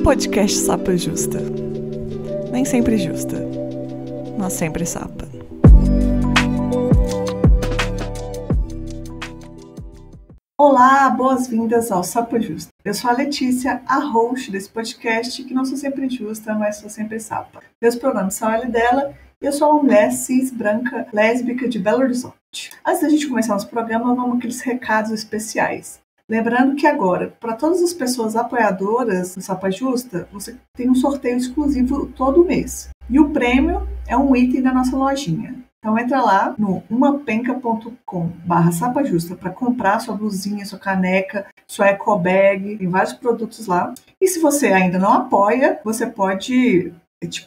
Podcast Sapa Justa. Nem sempre justa, mas sempre sapa. Olá, boas-vindas ao Sapa Justa. Eu sou a Letícia, a host desse podcast, que não sou sempre justa, mas sou sempre sapa. Meus pronomes são ela e dela, e eu sou uma mulher cis, branca, lésbica de Belo Horizonte. Antes da gente começar nosso programa, vamos aqueles recados especiais. Lembrando que agora, para todas as pessoas apoiadoras do Sapa Justa, você tem um sorteio exclusivo todo mês. E o prêmio é um item da nossa lojinha. Então entra lá no umapenca.com/sapajusta para comprar sua blusinha, sua caneca, sua eco bag, tem vários produtos lá. E se você ainda não apoia, você pode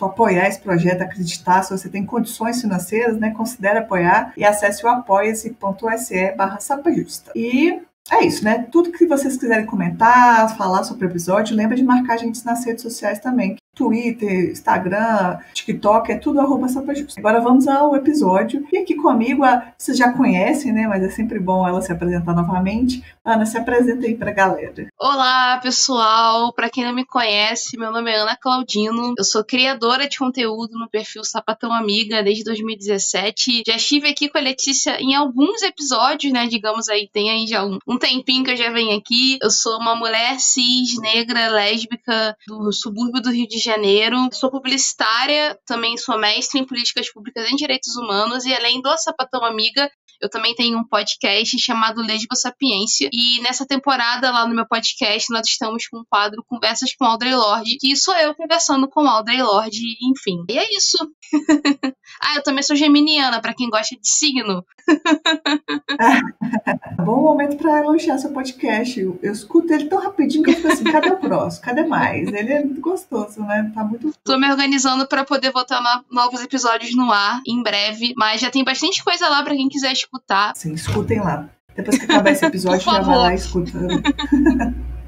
apoiar esse projeto, acreditar, se você tem condições financeiras, né, considere apoiar e acesse o apoia-se.se/sapajusta. E é isso, né? Tudo que vocês quiserem comentar, falar sobre o episódio, lembra de marcar a gente nas redes sociais também. Twitter, Instagram, TikTok, é tudo @sapajusta. Agora vamos ao episódio. E aqui comigo, vocês já conhecem, né? Mas é sempre bom ela se apresentar novamente. Ana, se apresenta aí pra galera. Olá, pessoal! Pra quem não me conhece, meu nome é Ana Claudino. Eu sou criadora de conteúdo no perfil Sapatão Amiga desde 2017. Já estive aqui com a Letícia em alguns episódios, né? Digamos aí, tem aí já um tempinho que eu já venho aqui. Eu sou uma mulher cis, negra, lésbica do subúrbio do Rio de Janeiro. Sou publicitária, também sou mestre em políticas públicas e direitos humanos e além do Sapatão Amiga, eu também tenho um podcast chamado Lesbo Sapiência. E nessa temporada, lá no meu podcast, nós estamos com o quadro Conversas com Audre Lorde, que sou eu conversando com Audre Lorde, enfim. E é isso. Eu também sou geminiana, pra quem gosta de signo. Bom momento pra elogiar seu podcast. Eu escuto ele tão rapidinho que eu fico assim, cadê o próximo? Cadê mais? Ele é muito gostoso, né? Tá muito... Tô me organizando pra poder botar novos episódios no ar em breve, mas já tem bastante coisa lá pra quem quiser escutar. Sim, escutem lá. Depois que acabar esse episódio, já vai lá e escuta.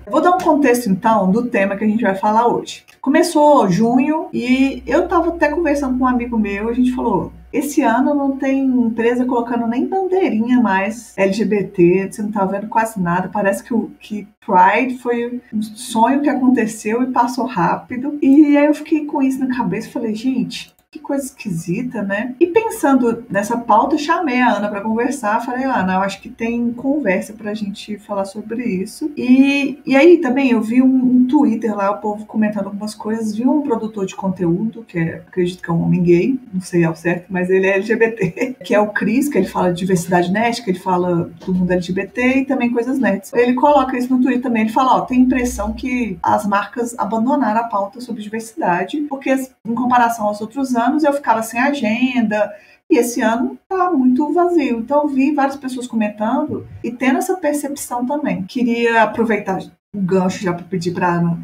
Vou dar um contexto, então, do tema que a gente vai falar hoje. Começou junho e eu tava até conversando com um amigo meu, a gente falou, esse ano não tem empresa colocando nem bandeirinha mais LGBT, você não tá vendo quase nada, parece que Pride foi um sonho que aconteceu e passou rápido. E aí eu fiquei com isso na cabeça e falei, gente... Que coisa esquisita, né? E pensando nessa pauta, chamei a Ana para conversar. Falei, Ana, eu acho que tem conversa pra gente falar sobre isso. E aí também eu vi um Twitter lá, o povo comentando algumas coisas. Vi um produtor de conteúdo, que acredito que é um homem gay, não sei ao certo, mas ele é LGBT, que é o Cris, que ele fala de diversidade nerd, que ele fala do mundo LGBT e também coisas nerds. Ele coloca isso no Twitter também. Ele fala, tem impressão que as marcas abandonaram a pauta sobre diversidade, porque em comparação aos outros anos, eu ficava sem agenda, e esse ano tá muito vazio. Então eu vi várias pessoas comentando e tendo essa percepção também. Queria aproveitar o gancho já para pedir para Ana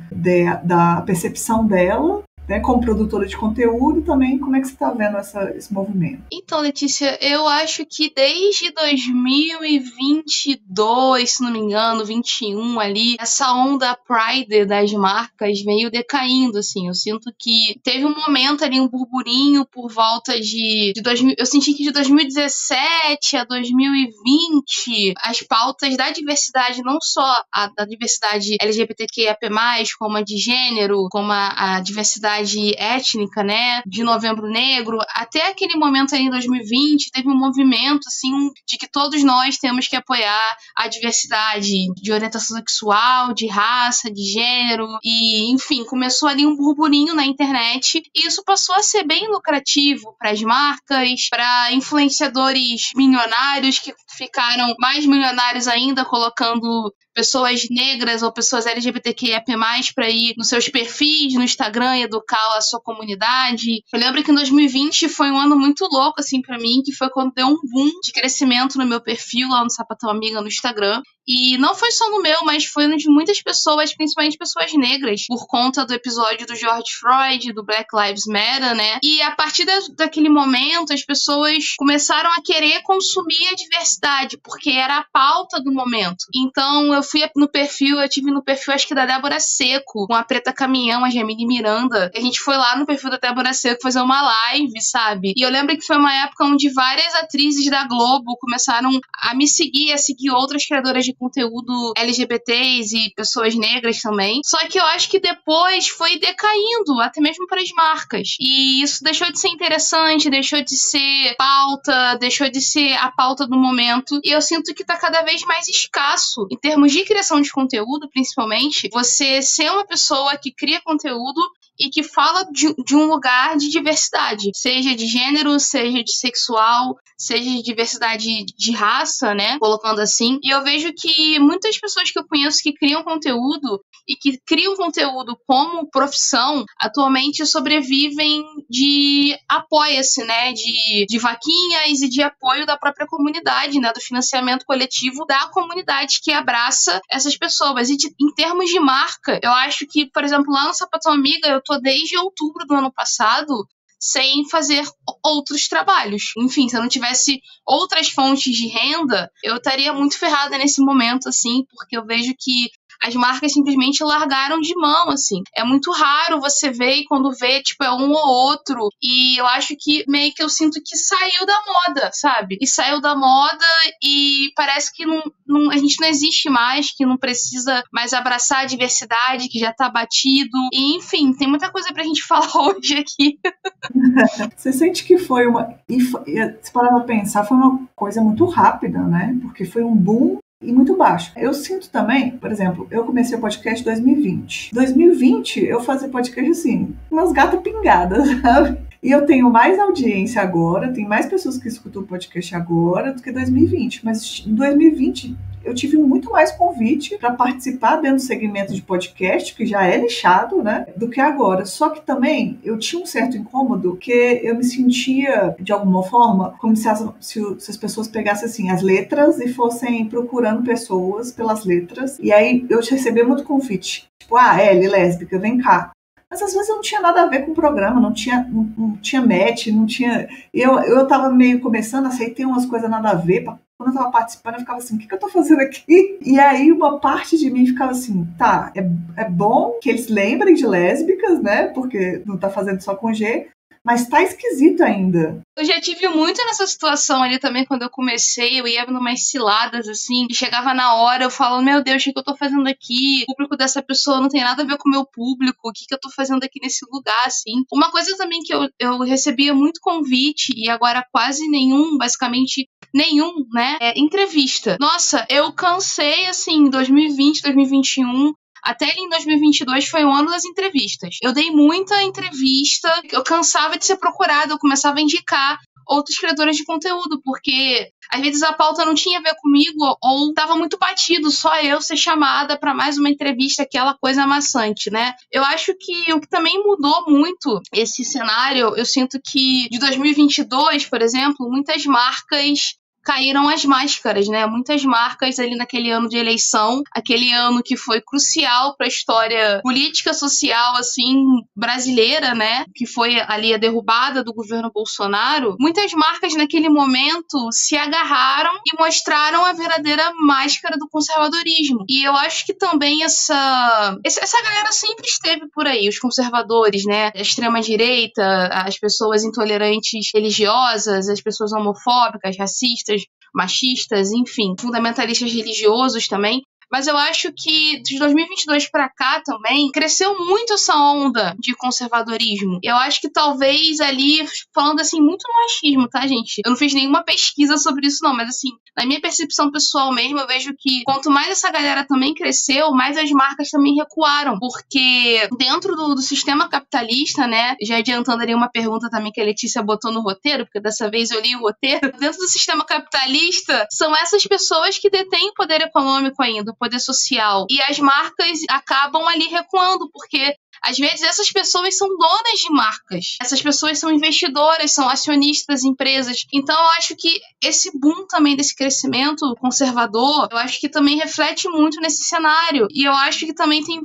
da percepção dela, né, como produtora de conteúdo, também como é que você está vendo esse movimento? Então, Letícia, eu acho que desde 2022, se não me engano, 21 ali, essa onda Pride das marcas veio decaindo, assim. Eu sinto que teve um momento ali, um burburinho por volta de 2000, eu senti que de 2017 a 2020, as pautas da diversidade, não só a da diversidade LGBTQIAP+, como a de gênero, como a diversidade étnica, né, de Novembro Negro, até aquele momento aí em 2020, teve um movimento, assim, de que todos nós temos que apoiar a diversidade de orientação sexual, de raça, de gênero, e, enfim, começou ali um burburinho na internet, e isso passou a ser bem lucrativo para as marcas, para influenciadores milionários que ficaram mais milionários ainda, colocando pessoas negras ou pessoas LGBTQIA+, para ir nos seus perfis no Instagram e educar a sua comunidade. Eu lembro que em 2020 foi um ano muito louco, assim, para mim, que foi quando deu um boom de crescimento no meu perfil lá no Sapatão Amiga no Instagram. E não foi só no meu, mas foi no de muitas pessoas, principalmente pessoas negras, por conta do episódio do George Floyd, do Black Lives Matter, né? E a partir daquele momento, as pessoas começaram a querer consumir a diversidade, porque era a pauta do momento. Então, eu fui no perfil, eu tive no perfil acho que da Débora Seco, com a Preta Caminhão, a Jamile Miranda. A gente foi lá no perfil da Débora Seco fazer uma live, sabe? E eu lembro que foi uma época onde várias atrizes da Globo começaram a me seguir, a seguir outras criadoras de conteúdo LGBTs e pessoas negras também. Só que eu acho que depois foi decaindo, até mesmo para as marcas. E isso deixou de ser interessante, deixou de ser pauta, deixou de ser a pauta do momento. E eu sinto que tá cada vez mais escasso, em termos de criação de conteúdo, principalmente, você ser uma pessoa que cria conteúdo e que fala de um lugar de diversidade, seja de gênero, seja de sexual, seja de diversidade de raça, né, colocando assim. E eu vejo que muitas pessoas que eu conheço que criam conteúdo e que criam conteúdo como profissão, atualmente sobrevivem de apoia-se, né, de vaquinhas e de apoio da própria comunidade, né, do financiamento coletivo da comunidade que abraça essas pessoas. E em termos de marca, eu acho que, por exemplo, lá no Sapatão Amiga, eu tô desde outubro do ano passado sem fazer outros trabalhos. Enfim, se eu não tivesse outras fontes de renda, eu estaria muito ferrada nesse momento, assim, porque eu vejo que as marcas simplesmente largaram de mão, assim. É muito raro você ver, e quando vê, tipo, é um ou outro. E eu acho que meio que eu sinto que saiu da moda, sabe? E saiu da moda e parece que a gente não existe mais, que não precisa mais abraçar a diversidade, que já tá batido. E, enfim, tem muita coisa pra gente falar hoje aqui. Você sente que foi se parar pra pensar, foi uma coisa muito rápida, né? Porque foi um boom e muito baixo. Eu sinto também, por exemplo, eu comecei o podcast em 2020. 2020 eu fazia podcast assim, umas gatas pingadas, sabe? E eu tenho mais audiência agora, tem mais pessoas que escutam o podcast agora do que 2020. Mas em 2020 eu tive muito mais convite para participar dentro do segmento de podcast, que já é nichado, né, do que agora. Só que também eu tinha um certo incômodo, que eu me sentia, de alguma forma, como se as pessoas pegassem assim, as letras e fossem procurando pessoas pelas letras. E aí eu recebia muito convite. Tipo, Ellie, lésbica, vem cá. Mas às vezes eu não tinha nada a ver com o programa, não tinha match, não tinha... Eu tava meio começando, aceitei umas coisas nada a ver. Quando eu tava participando, eu ficava assim, o que eu tô fazendo aqui? E aí uma parte de mim ficava assim, tá, é bom que eles lembrem de lésbicas, né? Porque não tá fazendo só com G, mas tá esquisito ainda. Eu já tive muito nessa situação ali também, quando eu comecei, eu ia numas ciladas, assim, e chegava na hora, eu falando, meu Deus, o que eu tô fazendo aqui? O público dessa pessoa não tem nada a ver com o meu público, o que eu tô fazendo aqui nesse lugar, assim? Uma coisa também que eu recebia muito convite, e agora quase nenhum, basicamente nenhum, né, é entrevista. Nossa, eu cansei, assim, em 2020, 2021... Até em 2022 foi o ano das entrevistas. Eu dei muita entrevista, eu cansava de ser procurada, eu começava a indicar outros criadores de conteúdo, porque às vezes a pauta não tinha a ver comigo ou estava muito batido, só eu ser chamada para mais uma entrevista, aquela coisa amassante, né? Eu acho que o que também mudou muito esse cenário, eu sinto que de 2022, por exemplo, muitas marcas caíram as máscaras, né? Muitas marcas ali naquele ano de eleição, aquele ano que foi crucial para a história política, social, assim, brasileira, né? Que foi ali a derrubada do governo Bolsonaro. Muitas marcas naquele momento se agarraram e mostraram a verdadeira máscara do conservadorismo. E eu acho que também essa galera sempre esteve por aí, os conservadores, né? A extrema-direita, as pessoas intolerantes religiosas, as pessoas homofóbicas, racistas, machistas, enfim, fundamentalistas religiosos também. Mas eu acho que de 2022 para cá também cresceu muito essa onda de conservadorismo. Eu acho que talvez ali, falando assim, muito no achismo, tá, gente? Eu não fiz nenhuma pesquisa sobre isso não, mas assim, na minha percepção pessoal mesmo, eu vejo que quanto mais essa galera também cresceu, mais as marcas também recuaram. Porque dentro do sistema capitalista, né, já adiantando ali uma pergunta também que a Letícia botou no roteiro, porque dessa vez eu li o roteiro, dentro do sistema capitalista, são essas pessoas que detêm poder econômico ainda, poder social. E as marcas acabam ali recuando, porque Às vezes essas pessoas são donas de marcas, essas pessoas são investidoras, são acionistas das empresas. Então eu acho que esse boom também desse crescimento conservador, eu acho que também reflete muito nesse cenário. E eu acho que também tem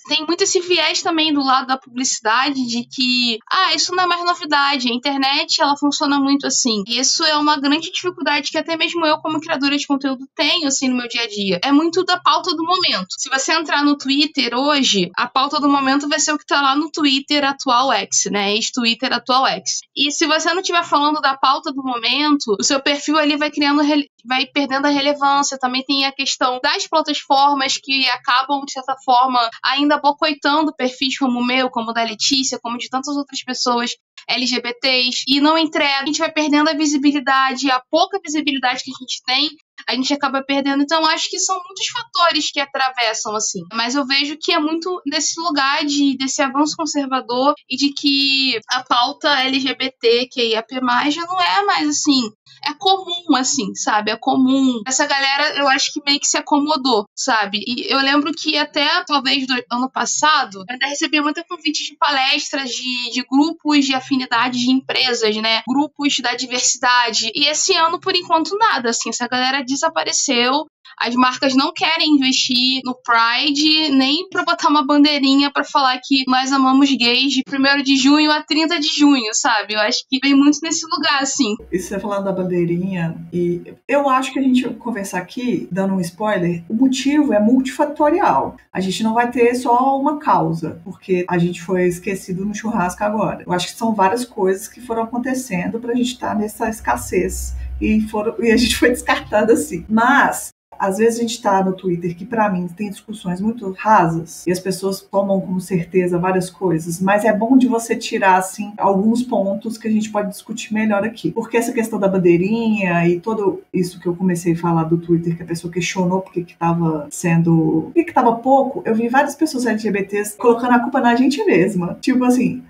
tem muito esse viés também do lado da publicidade de que, isso não é mais novidade, a internet ela funciona muito assim. E isso é uma grande dificuldade que até mesmo eu como criadora de conteúdo tenho assim no meu dia a dia. É muito da pauta do momento. Se você entrar no Twitter hoje, a pauta do momento vai ser o que tá lá no Twitter atual X, né? Ex-Twitter atual X. E se você não estiver falando da pauta do momento, o seu perfil ali vai perdendo a relevância. Também tem a questão das plataformas que acabam, de certa forma, ainda boicotando perfis como o meu, como o da Letícia, como de tantas outras pessoas LGBTs, e não entrega. A gente vai perdendo a visibilidade, a pouca visibilidade que a gente tem, a gente acaba perdendo. Então, acho que são muitos fatores que atravessam, assim. Mas eu vejo que é muito desse lugar desse avanço conservador e de que a pauta LGBT, que a IAP+, já não é mais, assim, é comum, assim, sabe? É comum. Essa galera, eu acho que meio que se acomodou, sabe? E eu lembro que até, talvez, do ano passado, eu ainda recebi muita convite de palestras de grupos de afinidade de empresas, né? Grupos da diversidade. E esse ano, por enquanto, nada, assim. Essa galera desapareceu. As marcas não querem investir no Pride, nem pra botar uma bandeirinha pra falar que nós amamos gays de 1º de junho a 30 de junho, sabe? Eu acho que vem muito nesse lugar, assim. E você falando da bandeirinha, e eu acho que a gente vai conversar aqui, dando um spoiler, o motivo é multifatorial. A gente não vai ter só uma causa, porque a gente foi esquecido no churrasco agora. Eu acho que são várias coisas que foram acontecendo pra gente estar nessa escassez. E a gente foi descartado assim. Mas às vezes a gente está no Twitter, que para mim tem discussões muito rasas, e as pessoas tomam como certeza várias coisas, mas é bom de você tirar, assim, alguns pontos que a gente pode discutir melhor aqui. Porque essa questão da bandeirinha e tudo isso que eu comecei a falar do Twitter, que a pessoa questionou porque que estava pouco, eu vi várias pessoas LGBTs colocando a culpa na gente mesma. Tipo assim,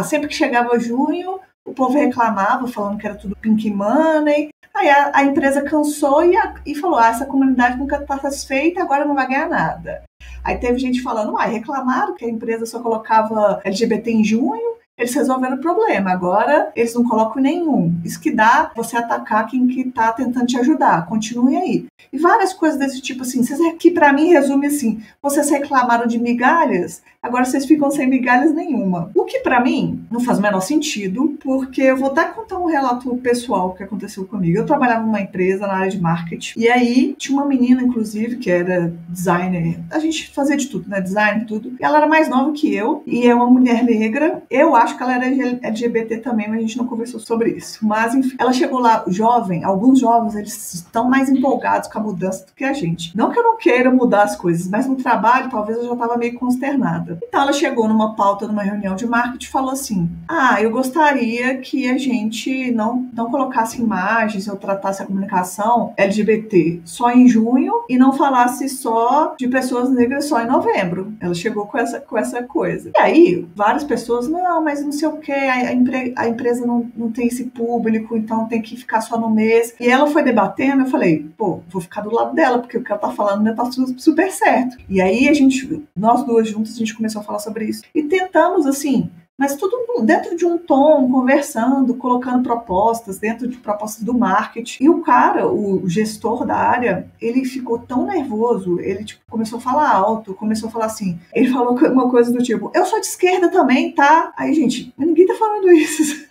sempre que chegava junho, o povo reclamava, falando que era tudo pink money. Aí a empresa cansou e falou, essa comunidade nunca está satisfeita, agora não vai ganhar nada. Aí teve gente falando, reclamaram que a empresa só colocava LGBT em junho, eles resolveram o problema, agora eles não colocam nenhum. Isso que dá você atacar quem que tá tentando te ajudar, continue aí. E várias coisas desse tipo assim, que pra mim resume assim, vocês reclamaram de migalhas, agora vocês ficam sem migalhas nenhuma. O que pra mim não faz o menor sentido, porque eu vou até contar um relato pessoal que aconteceu comigo. Eu trabalhava numa empresa na área de marketing, e aí tinha uma menina, inclusive, que era designer, a gente fazia de tudo, né, design, tudo, e ela era mais nova que eu, e é uma mulher negra, eu acho que ela era LGBT também, mas a gente não conversou sobre isso. Mas, enfim, ela chegou lá, alguns jovens, eles estão mais empolgados com a mudança do que a gente. Não que eu não queira mudar as coisas, mas no trabalho, talvez eu já estava meio consternada. Então, ela chegou numa pauta, numa reunião de marketing e falou assim, eu gostaria que a gente não colocasse imagens ou tratasse a comunicação LGBT só em junho e não falasse só de pessoas negras só em novembro. Ela chegou com essa coisa. E aí, várias pessoas, mas não sei o que, a empresa não tem esse público, então tem que ficar só no mês. E ela foi debatendo, eu falei, vou ficar do lado dela, porque o que ela tá falando ainda tá super certo. E aí nós duas juntas, a gente começou a falar sobre isso. E tentamos, assim, mas tudo dentro de um tom, conversando, colocando propostas, dentro de propostas do marketing. E o cara, o gestor da área, ele ficou tão nervoso, ele começou a falar alto, começou a falar assim, ele falou uma coisa do tipo, eu sou de esquerda também, tá? Aí, gente, ninguém tá falando isso.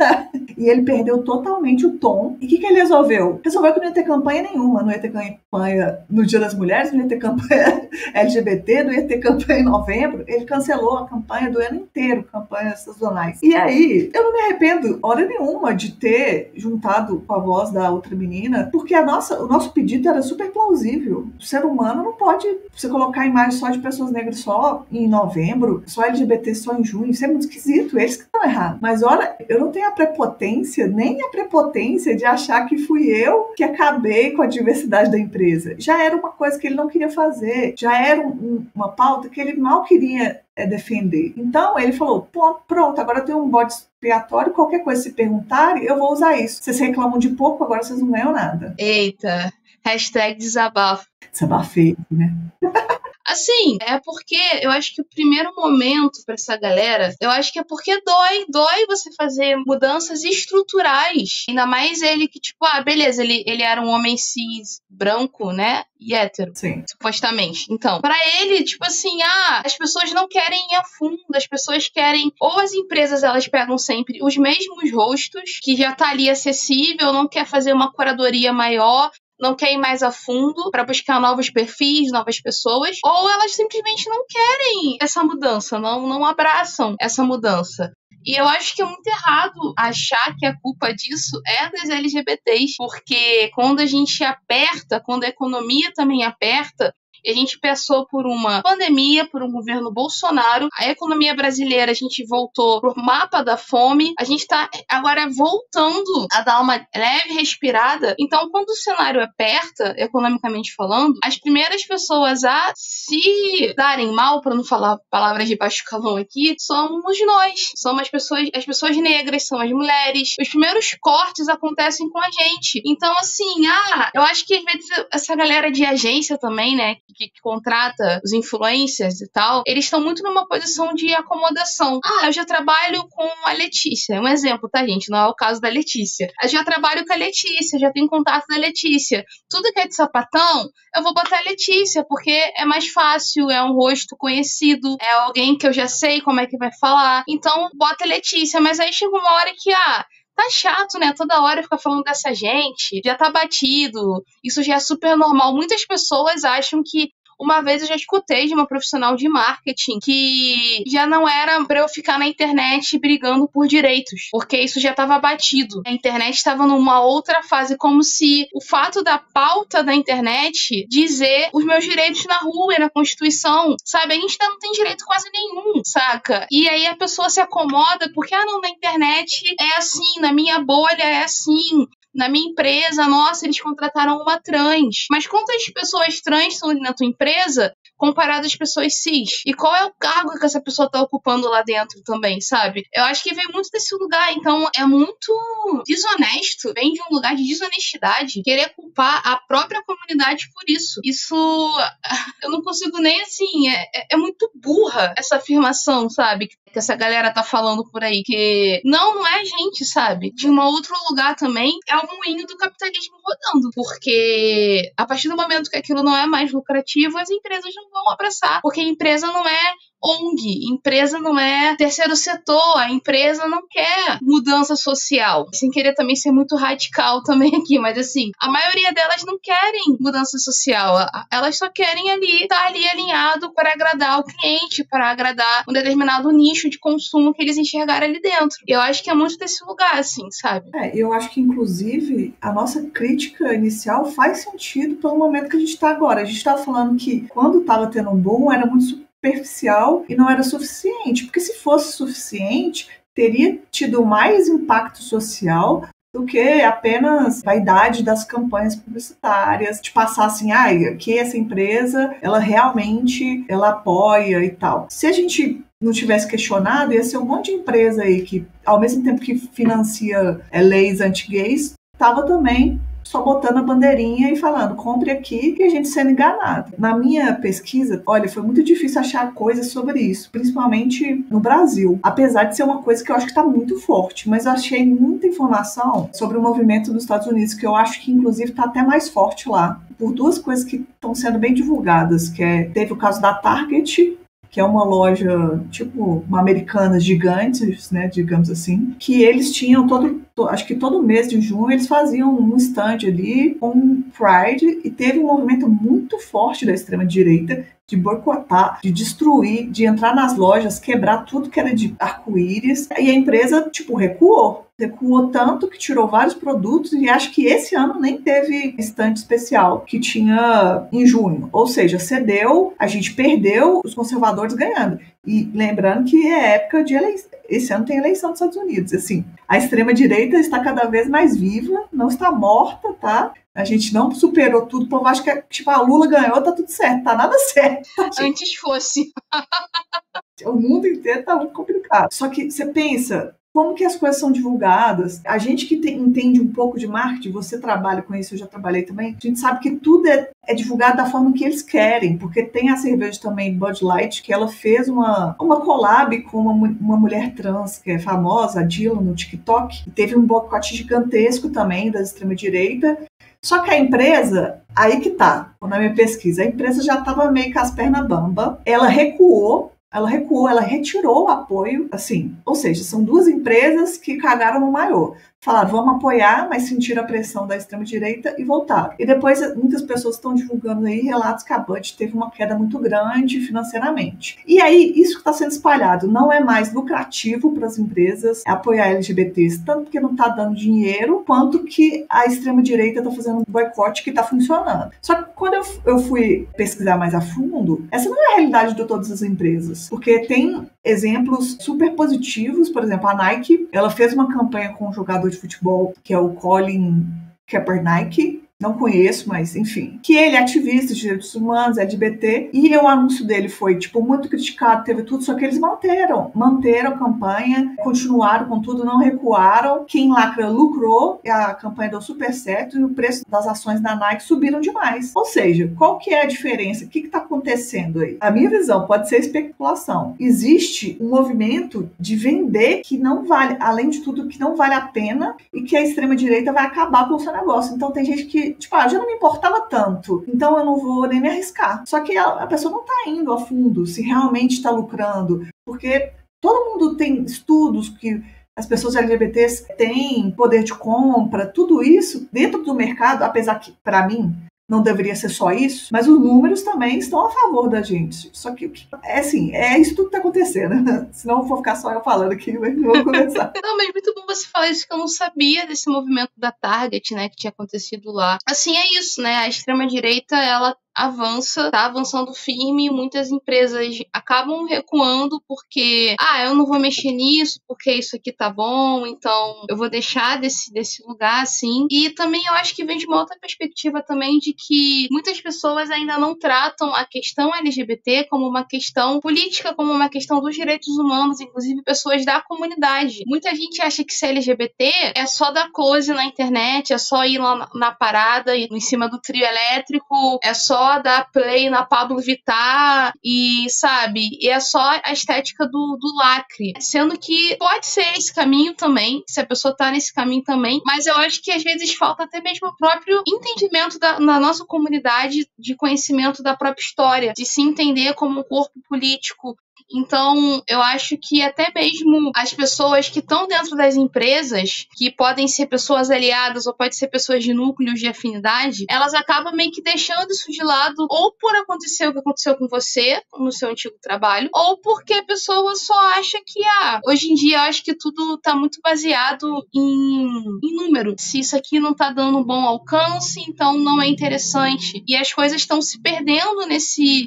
E ele perdeu totalmente o tom. E o que ele resolveu? Resolveu que não ia ter campanha nenhuma, não ia ter campanha no Dia das Mulheres, não ia ter campanha LGBT, não ia ter campanha em novembro. Ele cancelou a campanha do ano inteiro, campanha sazonais. E aí, eu não me arrependo hora nenhuma de ter juntado com a voz da outra menina, porque o nosso pedido era super plausível. O ser humano não pode você colocar a imagem só de pessoas negras só em novembro, só LGBT só em junho. Isso é muito esquisito, eles que estão errados. Mas olha, eu não tenho nem a prepotência de achar que fui eu que acabei com a diversidade da empresa. Já era uma coisa que ele não queria fazer, já era uma pauta que ele mal queria defender. Então ele falou, pronto, agora tem um bode expiatório, qualquer coisa se perguntarem, eu vou usar isso. Vocês reclamam de pouco, agora vocês não ganham nada. Eita, hashtag desabafo. Desabafei, né? Assim, é porque eu acho que o primeiro momento pra essa galera, eu acho que é porque dói você fazer mudanças estruturais. Ainda mais ele que, tipo, beleza, ele era um homem cis, branco, né? E hétero. Sim. Supostamente. Então, pra ele, tipo assim, as pessoas não querem ir a fundo, as pessoas querem, ou as empresas, elas pegam sempre os mesmos rostos, que já tá ali acessível, não quer fazer uma curadoria maior, não quer ir mais a fundo para buscar novos perfis, novas pessoas, ou elas simplesmente não querem essa mudança, não abraçam essa mudança. E eu acho que é muito errado achar que a culpa disso é das LGBTs, porque quando a gente aperta, quando a economia também aperta, e a gente passou por uma pandemia, por um governo Bolsonaro, a economia brasileira, a gente voltou pro mapa da fome, a gente tá agora voltando a dar uma leve respirada. Então, quando o cenário aperta, economicamente falando, as primeiras pessoas a se darem mal, para não falar palavras de baixo calão aqui, somos nós. Somos as pessoas negras, são as mulheres. Os primeiros cortes acontecem com a gente. Então, assim, eu acho que às vezes essa galera de agência também, né, que contrata os influencers e tal, eles estão muito numa posição de acomodação. Eu já trabalho com a Letícia. Um exemplo, tá, gente? Não é o caso da Letícia. Eu já trabalho com a Letícia, já tenho contato da Letícia. Tudo que é de sapatão, eu vou botar a Letícia, porque é mais fácil, é um rosto conhecido, é alguém que eu já sei como é que vai falar. Então, bota a Letícia. Mas aí chega uma hora que, tá chato, né? Toda hora ficar falando dessa gente. Já tá batido. Isso já é super normal. Muitas pessoas acham que... Uma vez eu já escutei de uma profissional de marketing que já não era pra eu ficar na internet brigando por direitos, porque isso já estava batido. A internet estava numa outra fase, como se o fato da pauta da internet dizer os meus direitos na rua e na Constituição, sabe? A gente ainda não tem direito quase nenhum, saca? E aí a pessoa se acomoda porque, não, na internet é assim, na minha bolha é assim. Na minha empresa, nossa, eles contrataram uma trans. Mas quantas pessoas trans estão na tua empresa comparado às pessoas cis? E qual é o cargo que essa pessoa tá ocupando lá dentro também, sabe? Eu acho que vem muito desse lugar. Então, é muito desonesto. Vem de um lugar de desonestidade. Querer culpar a própria comunidade por isso. Isso... Eu não consigo nem, assim... É muito burra essa afirmação, sabe? Que essa galera tá falando por aí, que não é gente, sabe? De um outro lugar também, é o moinho do capitalismo rodando, porque a partir do momento que aquilo não é mais lucrativo, as empresas não vão abraçar, porque a empresa não é ONG, empresa não é terceiro setor, a empresa não quer mudança social. Sem querer também ser muito radical também aqui, mas assim, a maioria delas não querem mudança social, elas só querem estar ali alinhado para agradar o cliente, para agradar um determinado nicho de consumo que eles enxergaram ali dentro. Eu acho que é muito desse lugar, assim, sabe? Eu acho que, inclusive, a nossa crítica inicial faz sentido pelo momento que a gente está agora. A gente estava falando que quando estava tendo um boom, era muito superficial e não era suficiente, porque se fosse suficiente, teria tido mais impacto social do que apenas vaidade das campanhas publicitárias, de passar assim, que essa empresa, ela realmente, ela apoia e tal. Se a gente não tivesse questionado, ia ser um monte de empresa aí que, ao mesmo tempo que financia leis anti-gays, estava também só botando a bandeirinha e falando, compre aqui, e a gente sendo enganado. Na minha pesquisa, olha, foi muito difícil achar coisas sobre isso, principalmente no Brasil, apesar de ser uma coisa que eu acho que está muito forte, mas eu achei muita informação sobre o movimento dos Estados Unidos, que eu acho que, inclusive, está até mais forte lá, por duas coisas que estão sendo bem divulgadas, teve o caso da Target, que é uma loja, tipo, uma Americanas gigantes, né, digamos assim, que eles tinham acho que todo mês de junho eles faziam um stand ali com Pride, e teve um movimento muito forte da extrema-direita de boicotar, de destruir, de entrar nas lojas, quebrar tudo que era de arco-íris, e a empresa, tipo, recuou tanto que tirou vários produtos, e acho que esse ano nem teve stand especial que tinha em junho, ou seja, cedeu, a gente perdeu, os conservadores ganhando. E lembrando que é época de eleição, esse ano tem eleição dos Estados Unidos, assim, a extrema-direita está cada vez mais viva, não está morta, tá? A gente não superou tudo, o povo acha que tipo, a Lula ganhou, tá tudo certo, tá nada certo. Antes fosse. O mundo inteiro tá muito complicado. Só que você pensa, como que as coisas são divulgadas. A gente que entende um pouco de marketing, você trabalha com isso, eu já trabalhei também, a gente sabe que tudo é divulgado da forma que eles querem, porque tem a cerveja também Bud Light, que ela fez uma collab com uma mulher trans, que é famosa, a Dylan, no TikTok, e teve um boicote gigantesco também da extrema-direita. Só que a empresa, aí que tá, na minha pesquisa, a empresa já estava meio com as pernas bamba, ela recuou, ela retirou o apoio, assim, ou seja, são duas empresas que cagaram no maior. Falaram, vamos apoiar, mas sentiram a pressão da extrema-direita e voltaram. E depois muitas pessoas estão divulgando aí relatos que a Bud teve uma queda muito grande financeiramente. E aí, isso que está sendo espalhado não é mais lucrativo para as empresas apoiar LGBTs, tanto que não está dando dinheiro, quanto que a extrema-direita está fazendo um boicote que está funcionando. Só que quando eu fui pesquisar mais a fundo, essa não é a realidade de todas as empresas, porque tem exemplos super positivos. Por exemplo, a Nike, ela fez uma campanha com um jogador de futebol, que é o Colin Kaepernick, não conheço, mas enfim, que ele é ativista de direitos humanos, LGBT, e o anúncio dele foi, tipo, muito criticado, teve tudo, só que eles manteram a campanha, continuaram com tudo, não recuaram, quem lacra lucrou, a campanha deu super certo, e o preço das ações da Nike subiram demais. Ou seja, qual que é a diferença? O que está acontecendo aí? A minha visão pode ser especulação. Existe um movimento de vender que não vale, além de tudo, que não vale a pena, e que a extrema-direita vai acabar com o seu negócio. Então tem gente que tipo, já não me importava tanto, então eu não vou nem me arriscar. Só que a pessoa não está indo a fundo se realmente está lucrando, porque todo mundo tem estudos que as pessoas LGBTs têm poder de compra, tudo isso dentro do mercado, apesar que, para mim, não deveria ser só isso, mas os números também estão a favor da gente. Só que, assim, é isso tudo que está acontecendo. Senão eu vou ficar só eu falando aqui, mas não vou começar. Não, mas muito bom você falar isso, que eu não sabia desse movimento da Target, né, que tinha acontecido lá. Assim, é isso, né, a extrema-direita, ela tá avançando firme, e muitas empresas acabam recuando porque, eu não vou mexer nisso, porque isso aqui tá bom, então eu vou deixar desse lugar, assim. E também eu acho que vem de uma outra perspectiva também, de que muitas pessoas ainda não tratam a questão LGBT como uma questão política, como uma questão dos direitos humanos, inclusive pessoas da comunidade. Muita gente acha que ser LGBT é só dar close na internet, é só ir lá na parada, em cima do trio elétrico, é só dar play na Pablo Vittar e, sabe, e é só a estética do lacre. Sendo que pode ser esse caminho também, se a pessoa tá nesse caminho também, mas eu acho que às vezes falta até mesmo o próprio entendimento na nossa comunidade, de conhecimento da própria história, de se entender como um corpo político. Então, eu acho que até mesmo as pessoas que estão dentro das empresas, que podem ser pessoas aliadas ou pode ser pessoas de núcleos de afinidade, elas acabam meio que deixando isso de lado, ou por acontecer o que aconteceu com você no seu antigo trabalho, ou porque a pessoa só acha que, hoje em dia eu acho que tudo tá muito baseado em número. Se isso aqui não tá dando um bom alcance, então não é interessante. E as coisas estão se perdendo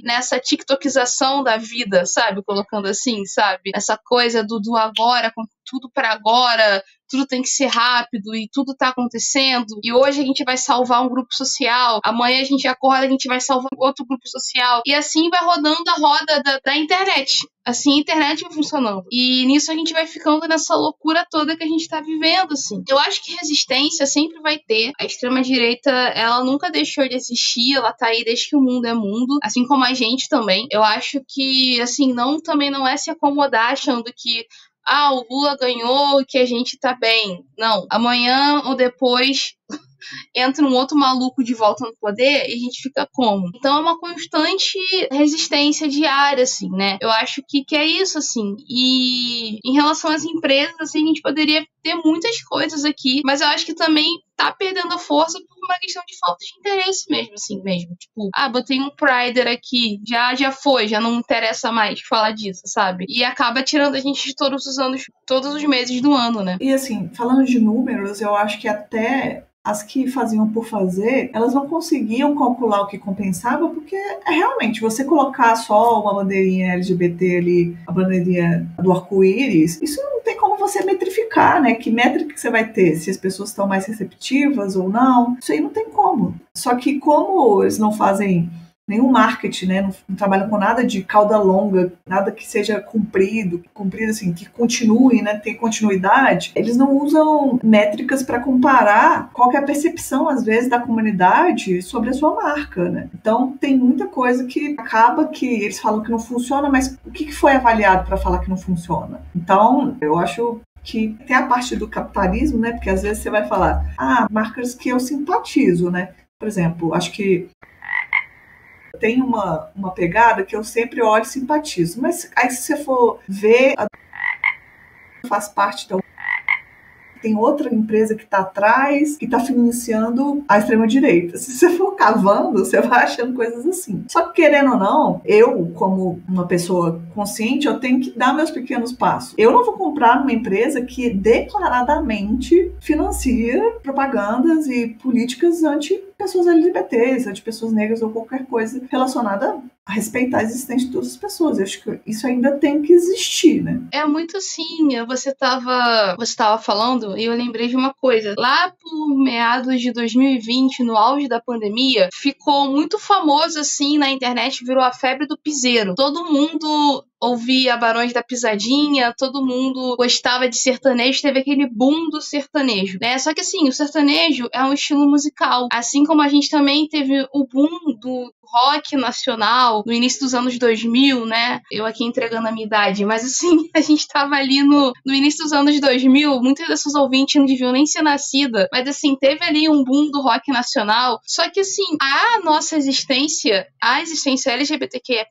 nessa tiktokização da vida, sabe? Colocando assim, sabe? Essa coisa do agora, com tudo para agora, tudo tem que ser rápido e tudo tá acontecendo. E hoje a gente vai salvar um grupo social, amanhã a gente acorda, a gente vai salvar outro grupo social. E assim vai rodando a roda da internet. Assim a internet vai funcionando. E nisso a gente vai ficando nessa loucura toda que a gente tá vivendo, assim. Eu acho que resistência sempre vai ter. A extrema-direita, ela nunca deixou de existir, ela tá aí desde que o mundo é mundo, assim como a gente também. Eu acho que, assim, também não é se acomodar achando que o Lula ganhou e que a gente tá bem. Não. Amanhã ou depois entra um outro maluco de volta no poder e a gente fica como? Então é uma constante resistência diária, assim, né? Eu acho que é isso, assim. E em relação às empresas, assim, a gente poderia ter muitas coisas aqui, mas eu acho que também tá perdendo a força por uma questão de falta de interesse mesmo, assim, mesmo. Tipo, botei um Prider aqui, já foi, já não interessa mais falar disso, sabe? E acaba tirando a gente de todos os anos, todos os meses do ano, né? E assim, falando de números, eu acho que até as que faziam por fazer, elas não conseguiam calcular o que compensava, porque realmente, você colocar só uma bandeirinha LGBT ali, a bandeirinha do arco-íris, isso não tem como você metrificar, né? Que métrica que você vai ter? Se as pessoas estão mais receptivas ou não? Isso aí não tem como. Só que como eles não fazem nenhum marketing, né? Não trabalham com nada de cauda longa, nada que seja comprido assim, que continue, né? Tem continuidade. Eles não usam métricas para comparar qual que é a percepção, às vezes, da comunidade sobre a sua marca, né? Então, tem muita coisa que acaba que eles falam que não funciona, mas o que foi avaliado para falar que não funciona? Então, eu acho que tem a parte do capitalismo, né? Porque às vezes você vai falar, marcas que eu simpatizo, né? Por exemplo, acho que tem uma pegada que eu sempre olho e simpatizo. Mas aí se você for ver, faz parte da... Tem outra empresa que está atrás, que está financiando a extrema-direita. Se você for cavando, você vai achando coisas assim. Só que, querendo ou não, eu, como uma pessoa consciente, eu tenho que dar meus pequenos passos. Eu não vou comprar numa empresa que declaradamente financia propagandas e políticas anti-pessoas LGBTs, anti-pessoas negras ou qualquer coisa relacionada a respeitar a existência de todas as pessoas. Eu acho que isso ainda tem que existir, né? É muito assim, você tava falando e eu lembrei de uma coisa. Lá por meados de 2020, no auge da pandemia, ficou muito famoso assim na internet, virou a febre do piseiro. Todo mundo ouvia Barões da Pisadinha, todo mundo gostava de sertanejo, teve aquele boom do sertanejo, né? Só que assim, o sertanejo é um estilo musical, assim como a gente também teve o boom do rock nacional no início dos anos 2000, né? Eu aqui entregando a minha idade, mas assim, a gente tava ali no início dos anos 2000, muitas dessas ouvintes não deviam nem ser nascidas, mas assim, teve ali um boom do rock nacional, só que assim, a existência LGBTQIA+,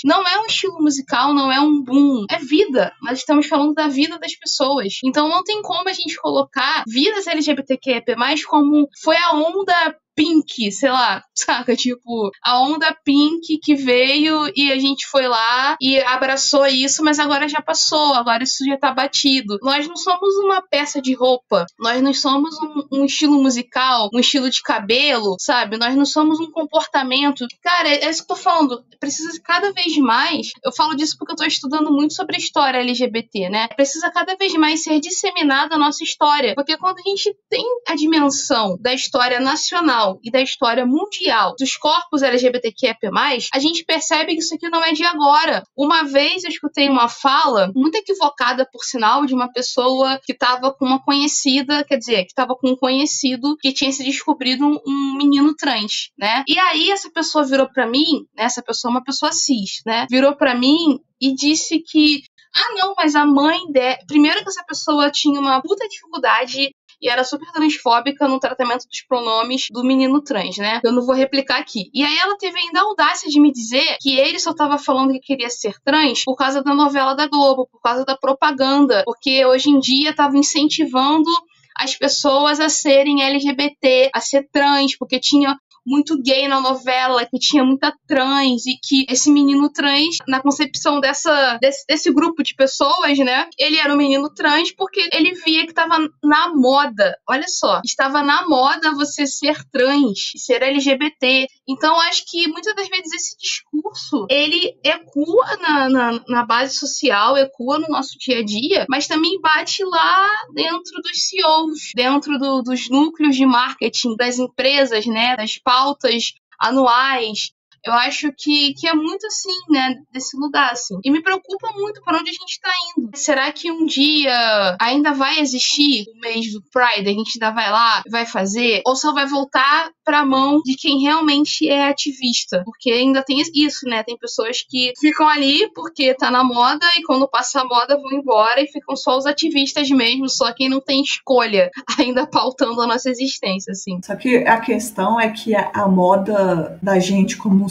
não é um estilo musical, não é um boom, é vida. Nós estamos falando da vida das pessoas. Então não tem como a gente colocar vidas LGBTQIA+, como foi a onda Pink, sei lá, saca? Tipo, a onda Pink que veio e a gente foi lá e abraçou isso, mas agora já passou, agora isso já tá batido. Nós não somos uma peça de roupa, nós não somos um estilo musical, um estilo de cabelo, sabe? Nós não somos um comportamento. Cara, é isso que eu tô falando. Precisa cada vez mais, eu falo disso porque eu tô estudando muito sobre a história LGBT, né? Precisa cada vez mais ser disseminada a nossa história, porque quando a gente tem a dimensão da história nacional e da história mundial dos corpos LGBTQIA+, a gente percebe que isso aqui não é de agora. Uma vez eu escutei uma fala, muito equivocada por sinal, de uma pessoa que estava com uma conhecida, quer dizer, que estava com um conhecido que tinha se descobrido um menino trans, né? E aí essa pessoa virou pra mim, né? Essa pessoa é uma pessoa cis, né? Virou pra mim e disse que não, mas a mãe dela... Primeiro que essa pessoa tinha uma puta dificuldade e era super transfóbica no tratamento dos pronomes do menino trans, né? Eu não vou replicar aqui. E aí ela teve ainda a audácia de me dizer que ele só tava falando que queria ser trans por causa da novela da Globo, por causa da propaganda, porque hoje em dia tava incentivando as pessoas a serem LGBT, a ser trans, porque tinha muito gay na novela, que tinha muita trans, e que esse menino trans, na concepção desse grupo de pessoas, né, ele era um menino trans porque ele via que estava na moda, olha só, estava na moda você ser trans, ser LGBT. Então acho que muitas das vezes esse discurso, ele ecoa na base social, ecoa no nosso dia a dia, mas também bate lá dentro dos CEOs, dentro dos núcleos de marketing das empresas, né, das pautas anuais. Eu acho que é muito assim, né, desse lugar, assim. E me preocupa muito para onde a gente tá indo. Será que um dia ainda vai existir o mês do Pride? A gente ainda vai lá, vai fazer? Ou só vai voltar pra mão de quem realmente é ativista? Porque ainda tem isso, né? Tem pessoas que ficam ali porque tá na moda e quando passa a moda vão embora e ficam só os ativistas mesmo, só quem não tem escolha ainda pautando a nossa existência, assim. Só que a questão é que a moda da gente como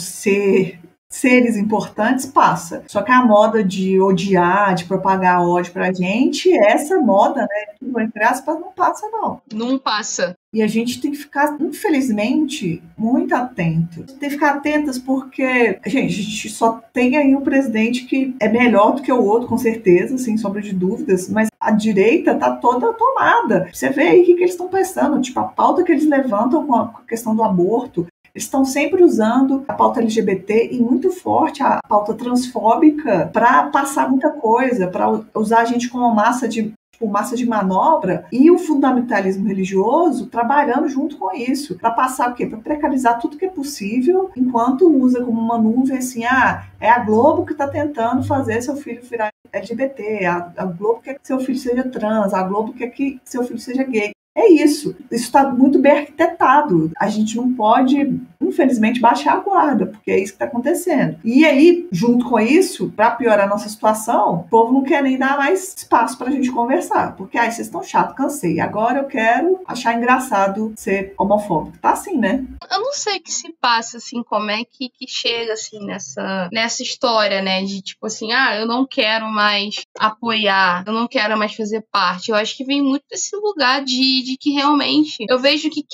seres importantes passa. Só que a moda de odiar, de propagar ódio pra gente, essa moda, né, entre aspas, não passa, não. Não passa. E a gente tem que ficar, infelizmente, muito atento. Tem que ficar atentas porque, gente, a gente só tem aí um presidente que é melhor do que o outro, com certeza, sem sombra de dúvidas, mas a direita tá toda tomada. Você vê aí o que eles estão pensando, tipo, a pauta que eles levantam com a questão do aborto, eles estão sempre usando a pauta LGBT e muito forte a pauta transfóbica para passar muita coisa, para usar a gente como massa de tipo, massa de manobra, e o fundamentalismo religioso trabalhando junto com isso, para passar o quê? Para precarizar tudo que é possível, enquanto usa como uma nuvem assim, é a Globo que está tentando fazer seu filho virar LGBT, a Globo quer que seu filho seja trans, a Globo quer que seu filho seja gay. É isso. Isso está muito bem arquitetado. A gente não pode, infelizmente, baixar a guarda, porque é isso que está acontecendo. E aí, junto com isso, para piorar a nossa situação, o povo não quer nem dar mais espaço para a gente conversar. Porque, vocês estão chato, cansei. Agora eu quero achar engraçado ser homofóbico. Tá assim, né? Eu não sei o que se passa, assim, como é que chega, assim, nessa história, né? De, tipo assim, eu não quero mais apoiar, eu não quero mais fazer parte. Eu acho que vem muito desse lugar de que realmente eu vejo que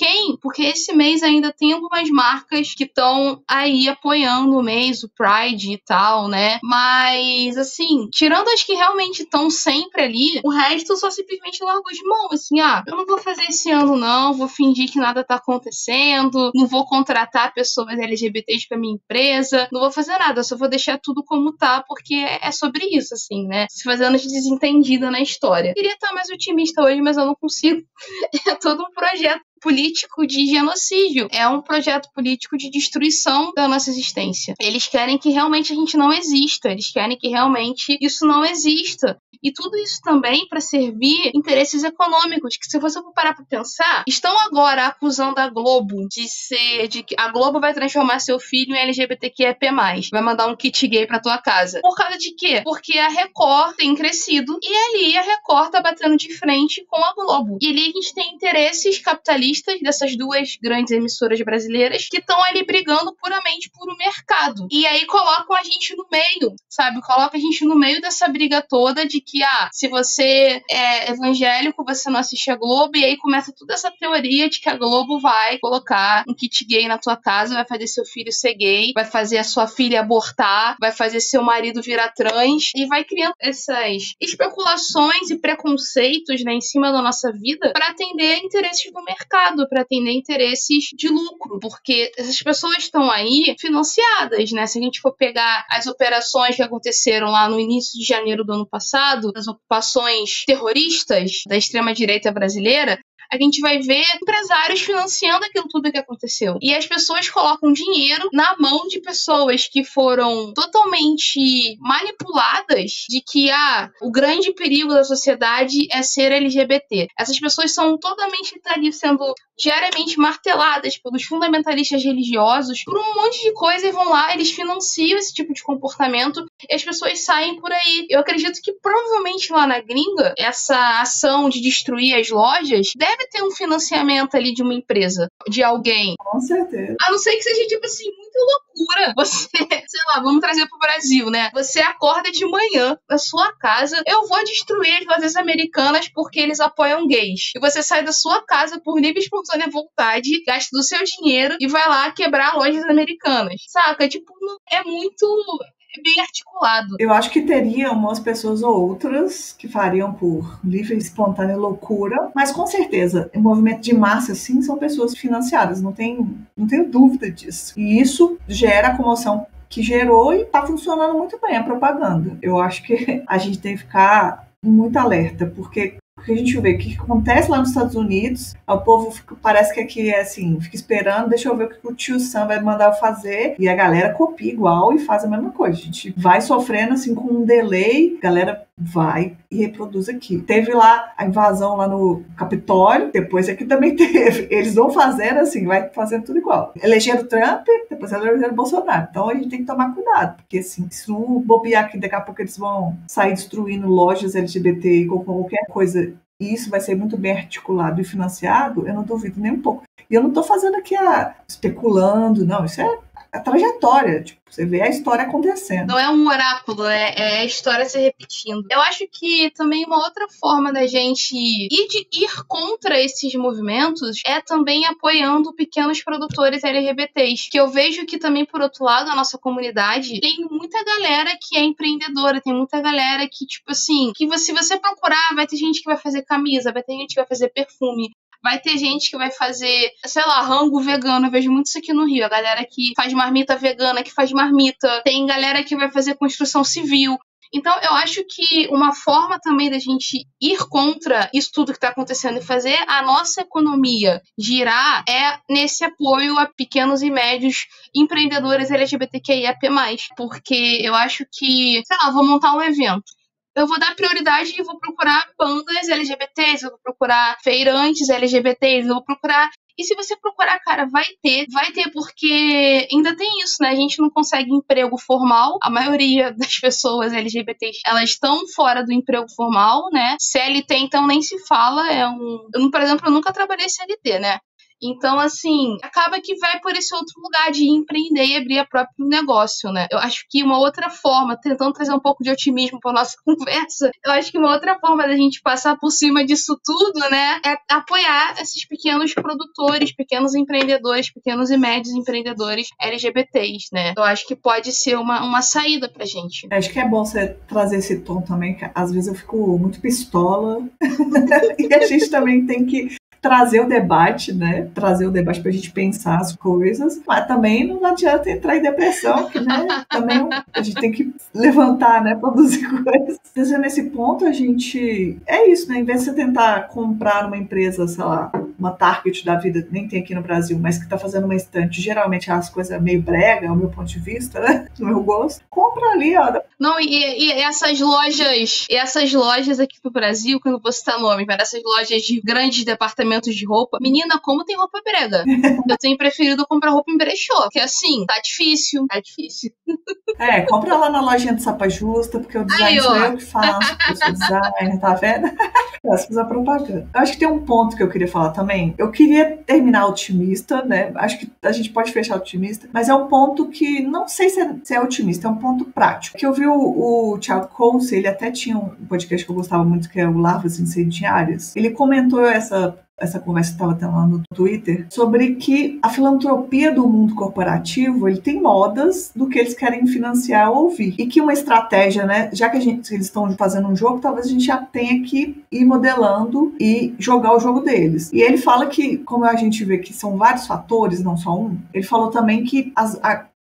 porque esse mês ainda tem algumas marcas que estão aí apoiando o mês, o Pride e tal, né? Mas, assim, tirando as que realmente estão sempre ali, o resto só simplesmente largou de mão, assim, eu não vou fazer esse ano não, vou fingir que nada tá acontecendo, não vou contratar pessoas LGBTs pra minha empresa, não vou fazer nada, só vou deixar tudo como tá, porque é sobre isso, assim, né? Se fazendo de desentendida na história. Queria estar mais otimista hoje, mas eu não consigo. É todo um projeto político de genocídio. É um projeto político de destruição da nossa existência. Eles querem que realmente a gente não exista. Eles querem que realmente isso não exista. E tudo isso também para servir interesses econômicos, que se você for parar para pensar, estão agora acusando a Globo de que a Globo vai transformar seu filho em LGBTQIA+, vai mandar um kit gay pra tua casa. Por causa de quê? Porque a Record tem crescido e ali a Record tá batendo de frente com a Globo. E ali a gente tem interesses capitalistas dessas duas grandes emissoras brasileiras que estão ali brigando puramente por o mercado. E aí colocam a gente no meio, sabe? Coloca a gente no meio dessa briga toda de que, se você é evangélico, você não assiste a Globo, e aí começa toda essa teoria de que a Globo vai colocar um kit gay na tua casa, vai fazer seu filho ser gay, vai fazer a sua filha abortar, vai fazer seu marido virar trans, e vai criando essas especulações e preconceitos, né, em cima da nossa vida para atender interesses do mercado, para atender interesses de lucro, porque essas pessoas estão aí financiadas, né? Se a gente for pegar as operações que aconteceram lá no início de janeiro do ano passado, as ocupações terroristas da extrema-direita brasileira, a gente vai ver empresários financiando aquilo tudo que aconteceu. E as pessoas colocam dinheiro na mão de pessoas que foram totalmente manipuladas de que o grande perigo da sociedade é ser LGBT. Essas pessoas são totalmente ali sendo diariamente marteladas pelos fundamentalistas religiosos por um monte de coisa, e vão lá, eles financiam esse tipo de comportamento e as pessoas saem por aí. Eu acredito que provavelmente lá na gringa, essa ação de destruir as lojas deve ter um financiamento ali de uma empresa, de alguém. Com certeza. A não ser que seja, tipo assim, muita loucura. Você, sei lá, vamos trazer pro Brasil, né? Você acorda de manhã na sua casa, eu vou destruir as lojas americanas porque eles apoiam gays. E você sai da sua casa por livre e espontânea vontade, gasta do seu dinheiro e vai lá quebrar lojas americanas. Saca? Tipo, é muito... bem articulado. Eu acho que teria umas pessoas ou outras que fariam por livre e espontânea loucura, mas com certeza, o movimento de massa, assim, são pessoas financiadas, não tenho dúvida disso. E isso gera a comoção que gerou e tá funcionando muito bem a propaganda. Eu acho que a gente tem que ficar muito alerta, porque a gente vê o que acontece lá nos Estados Unidos, o povo parece que aqui é assim, fica esperando, deixa eu ver o que o tio Sam vai mandar eu fazer, e a galera copia igual e faz a mesma coisa. A gente vai sofrendo assim com um delay, a galera vai e reproduz aqui. Teve lá a invasão lá no Capitólio, depois aqui também teve. Eles vão fazendo assim, vai fazendo tudo igual. Elegeram Trump, depois elegeram Bolsonaro. Então a gente tem que tomar cuidado, porque assim, se o bobear aqui, daqui a pouco eles vão sair destruindo lojas LGBT ou qualquer coisa, e isso vai ser muito bem articulado e financiado, eu não duvido nem um pouco. E eu não estou fazendo aqui especulando, não, isso é a trajetória, tipo, você vê a história acontecendo. Não é um oráculo, é a história se repetindo. Eu acho que também uma outra forma da gente ir contra esses movimentos é também apoiando pequenos produtores LGBTs, que eu vejo que também, por outro lado, a nossa comunidade tem muita galera que é empreendedora, tem muita galera que, tipo assim, que se você procurar, vai ter gente que vai fazer camisa, vai ter gente que vai fazer perfume, vai ter gente que vai fazer, sei lá, rango vegano. Eu vejo muito isso aqui no Rio. A galera que faz marmita vegana, que faz marmita. Tem galera que vai fazer construção civil. Então, eu acho que uma forma também da gente ir contra isso tudo que está acontecendo e fazer a nossa economia girar é nesse apoio a pequenos e médios empreendedores LGBTQIAP+. Porque eu acho que, sei lá, eu vou montar um evento. Eu vou dar prioridade e vou procurar bandas LGBTs, eu vou procurar feirantes LGBTs, eu vou procurar... E se você procurar, cara, vai ter porque ainda tem isso, né? A gente não consegue emprego formal. A maioria das pessoas LGBTs, elas estão fora do emprego formal, né? CLT, então, nem se fala. Por exemplo, eu nunca trabalhei CLT, né? Então, assim, acaba que vai por esse outro lugar de empreender e abrir a próprio negócio, né? Eu acho que uma outra forma, tentando trazer um pouco de otimismo para nossa conversa, eu acho que uma outra forma da gente passar por cima disso tudo, né, é apoiar esses pequenos produtores, pequenos empreendedores, pequenos e médios empreendedores LGBTs, né? Eu acho que pode ser uma saída pra gente. Acho que é bom você trazer esse tom também, que às vezes eu fico muito pistola e a gente também tem que trazer o debate, né? Trazer o debate pra gente pensar as coisas, mas também não adianta entrar em depressão, que, né? Também a gente tem que levantar, né? Produzir coisas. Então, nesse ponto, a gente... É isso, né? Em vez de você tentar comprar uma empresa, sei lá, uma Target da vida, nem tem aqui no Brasil, mas que tá fazendo uma estante, geralmente as coisas meio brega, ao meu ponto de vista, né? No meu gosto. Compra ali, ó. Não, e essas lojas aqui no Brasil, que eu não vou citar nome, mas essas lojas de grandes departamentos de roupa. Menina, como tem roupa brega? Eu tenho preferido comprar roupa em brechó, porque assim, tá difícil. Compra lá na lojinha do Sapa Justa, porque o design sou eu que faço, eu sou designer, tá vendo? Fiz a propaganda. Eu acho que tem um ponto que eu queria falar também. Eu queria terminar otimista, né? Acho que a gente pode fechar otimista, mas é um ponto que não sei se é otimista, é um ponto prático. Que eu vi o Thiago Coussi, ele até tinha um podcast que eu gostava muito, que é o Larvas Incendiárias. Ele comentou essa conversa que estava tendo lá no Twitter, sobre que a filantropia do mundo corporativo, ele tem modas do que eles querem financiar ou ouvir. E que uma estratégia, né, já que eles estão fazendo um jogo, talvez a gente já tenha que ir modelando e jogar o jogo deles. E ele fala que, como a gente vê que são vários fatores, não só um, ele falou também que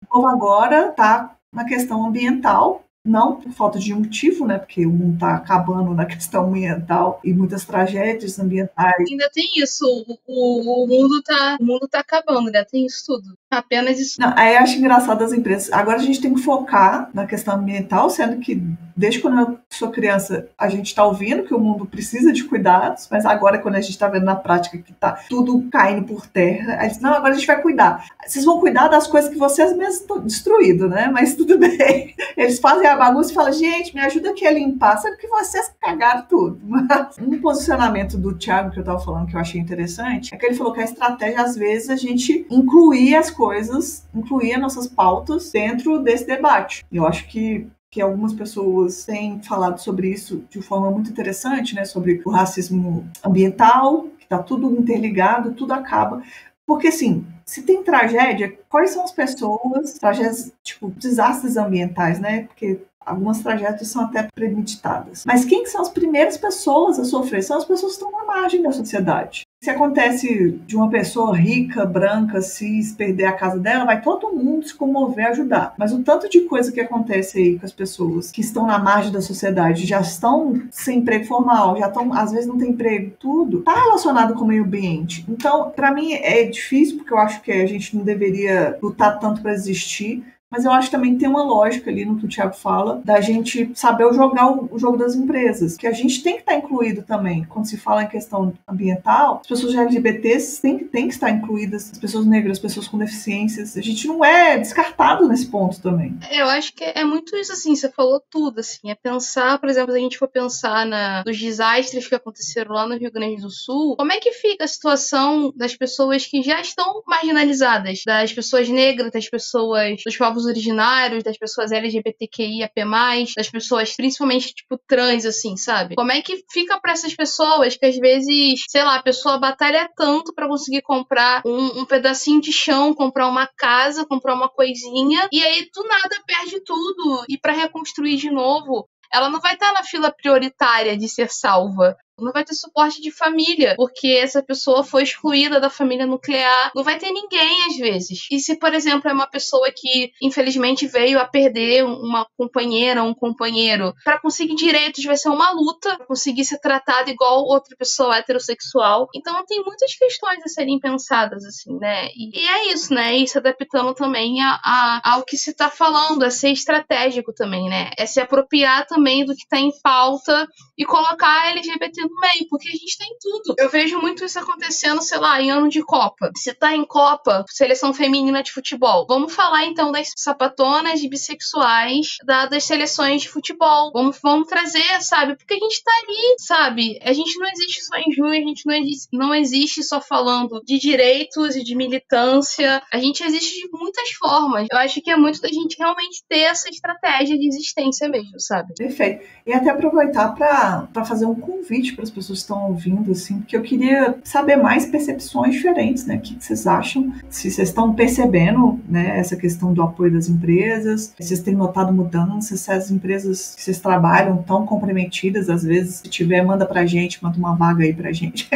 o povo agora está na questão ambiental, não por falta de motivo, né? Porque o mundo está acabando na questão ambiental e muitas tragédias ambientais. Ainda tem isso, o mundo tá acabando, né? Tem isso tudo. Apenas isso. Não, aí eu acho engraçado as empresas. Agora a gente tem que focar na questão ambiental, sendo que desde quando eu sou criança a gente está ouvindo que o mundo precisa de cuidados, mas agora quando a gente está vendo na prática que está tudo caindo por terra, a gente, não, agora a gente vai cuidar. Vocês vão cuidar das coisas que vocês mesmos estão destruindo, né? Mas tudo bem. Eles fazem a bagunça e falam, gente, me ajuda aqui a limpar, sendo que vocês cagaram tudo. Mas um posicionamento do Thiago que eu estava falando que eu achei interessante, é que ele falou que a estratégia, às vezes, a gente incluir as coisas, incluir as nossas pautas dentro desse debate. Eu acho que algumas pessoas têm falado sobre isso de forma muito interessante, né? Sobre o racismo ambiental, que está tudo interligado, tudo acaba. Porque, assim, se tem tragédia, quais são as pessoas, tragédias, tipo, desastres ambientais, né? Porque algumas tragédias são até premeditadas. Mas quem são as primeiras pessoas a sofrer? São as pessoas que estão na margem da sociedade. Se acontece de uma pessoa rica, branca, cis, perder a casa dela, vai todo mundo se comover e ajudar. Mas o tanto de coisa que acontece aí com as pessoas que estão na margem da sociedade, já estão sem emprego formal, já estão, às vezes não tem emprego, tudo, está relacionado com o meio ambiente. Então, para mim é difícil, porque eu acho que a gente não deveria lutar tanto para existir. Mas eu acho que também tem uma lógica ali no que o Thiago fala, da gente saber jogar o jogo das empresas, que a gente tem que estar incluído também. Quando se fala em questão ambiental, as pessoas LGBTs têm que estar incluídas, as pessoas negras, as pessoas com deficiências. A gente não é descartado nesse ponto também. Eu acho que é muito isso, assim, você falou tudo, assim, é pensar, por exemplo, se a gente for pensar nos desastres que aconteceram lá no Rio Grande do Sul, como é que fica a situação das pessoas que já estão marginalizadas, das pessoas negras, das pessoas dos povos originários, das pessoas LGBTQIAP+, das pessoas principalmente, tipo, trans, assim, sabe? Como é que fica pra essas pessoas que, às vezes, sei lá, a pessoa batalha tanto pra conseguir comprar um pedacinho de chão, comprar uma casa, comprar uma coisinha, e aí, do nada, perde tudo, e pra reconstruir de novo, ela não vai estar na fila prioritária de ser salva. não vai ter suporte de família, porque essa pessoa foi excluída da família nuclear, não vai ter ninguém às vezes. E se, por exemplo, é uma pessoa que infelizmente veio a perder uma companheira, um companheiro, para conseguir direitos vai ser uma luta, pra conseguir ser tratado igual outra pessoa heterossexual. Então tem muitas questões a serem pensadas, assim, né? E é isso, né? E se adaptando também ao que se tá falando, é ser estratégico também, né? É se apropriar também do que tá em pauta e colocar a LGBT no meio, porque a gente tem tudo. Eu vejo muito isso acontecendo, sei lá, em ano de Copa. Se tá em Copa, seleção feminina de futebol, vamos falar então das sapatonas e bissexuais das seleções de futebol. Vamos trazer, sabe? Porque a gente tá ali, sabe? A gente não existe só em junho, a gente não existe só falando de direitos e de militância. A gente existe de muitas formas. Eu acho que é muito da gente realmente ter essa estratégia de existência mesmo, sabe? Perfeito. E até aproveitar para fazer um convite para as pessoas que estão ouvindo, assim, porque eu queria saber mais percepções diferentes, né? O que vocês acham? Se vocês estão percebendo, né, essa questão do apoio das empresas, se vocês têm notado mudanças, se as empresas que vocês trabalham estão comprometidas, às vezes, se tiver, manda pra gente, manda uma vaga aí pra gente.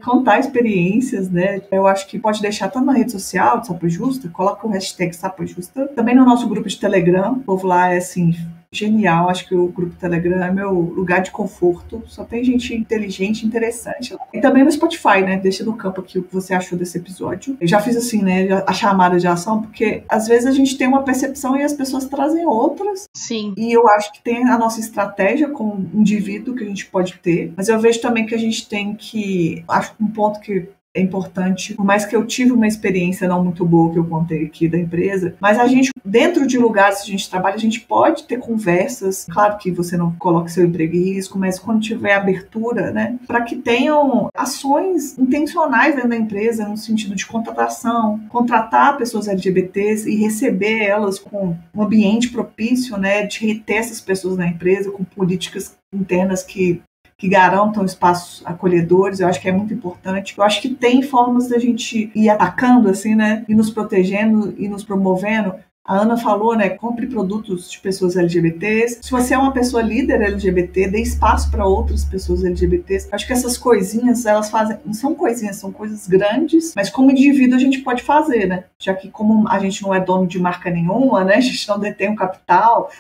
Contar experiências, né? Eu acho que pode deixar tanto na rede social de Sapo Justa, coloca o hashtag Sapo Justa, também no nosso grupo de Telegram, o povo lá é assim, genial, acho que o grupo Telegram é meu lugar de conforto, só tem gente inteligente, interessante. E também no Spotify, né, deixa no campo aqui o que você achou desse episódio. Eu já fiz assim, né, a chamada de ação, porque às vezes a gente tem uma percepção e as pessoas trazem outras. Sim. E eu acho que tem a nossa estratégia como indivíduo que a gente pode ter, mas eu vejo também que a gente tem que, acho que um ponto que é importante, por mais que eu tive uma experiência não muito boa que eu contei aqui da empresa, mas a gente, dentro de lugares que a gente trabalha, a gente pode ter conversas, claro que você não coloque seu emprego em risco, mas quando tiver abertura, né, para que tenham ações intencionais dentro da empresa, no sentido de contratação, contratar pessoas LGBTs e receber elas com um ambiente propício, né, de reter essas pessoas na empresa, com políticas internas que garantam espaços acolhedores. Eu acho que é muito importante. Eu acho que tem formas da gente ir atacando, assim, né? E nos protegendo e nos promovendo. A Ana falou, né? Compre produtos de pessoas LGBTs. Se você é uma pessoa líder LGBT, dê espaço para outras pessoas LGBTs. Acho que essas coisinhas, elas fazem... Não são coisinhas, são coisas grandes, mas como indivíduo a gente pode fazer, né? Já que como a gente não é dono de marca nenhuma, né? A gente não detém um capital...